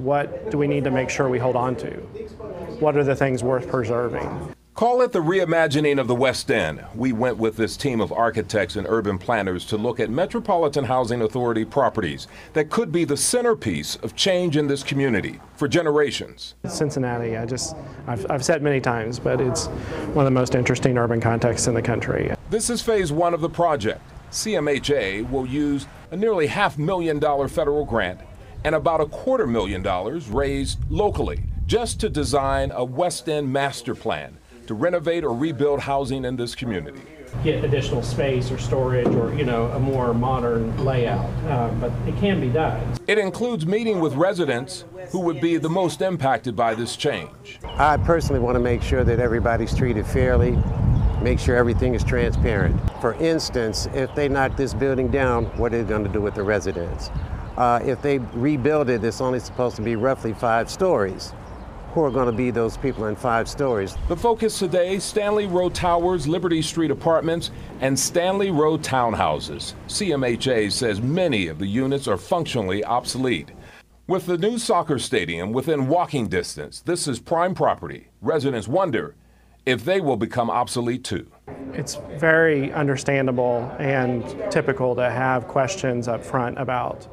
What do we need to make sure we hold on to? What are the things worth preserving? Call it the reimagining of the West End. We went with this team of architects and urban planners to look at Metropolitan Housing Authority properties that could be the centerpiece of change in this community for generations. Cincinnati, I've said many times, but it's one of the most interesting urban contexts in the country. This is phase one of the project. CMHA will use a nearly $500,000 federal grant and about $250,000 raised locally just to design a West End master plan to renovate or rebuild housing in this community. Get additional space or storage or, a more modern layout, but it can be done. It includes meeting with residents who would be the most impacted by this change. I personally want to make sure that everybody's treated fairly, make sure everything is transparent. For instance, if they knock this building down, what are they going to do with the residents? If they rebuild it, it's only supposed to be roughly 5 stories. Who are going to be those people in 5 stories? The focus today, Stanley Road Towers, Liberty Street Apartments, and Stanley Road Townhouses. CMHA says many of the units are functionally obsolete. With the new soccer stadium within walking distance, this is prime property. Residents wonder if they will become obsolete too. It's very understandable and typical to have questions up front about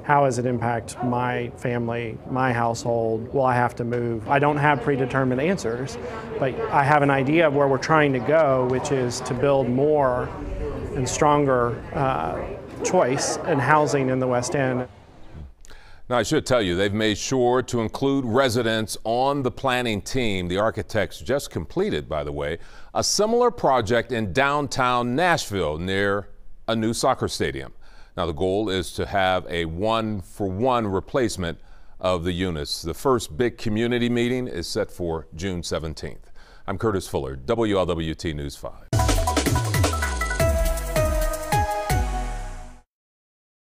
how does it impact my family, my household? Will I have to move? I don't have predetermined answers, but I have an idea of where we're trying to go, which is to build more and stronger choice in housing in the West End. Now, I should tell you, they've made sure to include residents on the planning team. The architects just completed, by the way, a similar project in downtown Nashville near a new soccer stadium. Now, the goal is to have a one-for-one replacement of the units. The first big community meeting is set for June 17th. I'm Curtis Fuller, WLWT News 5.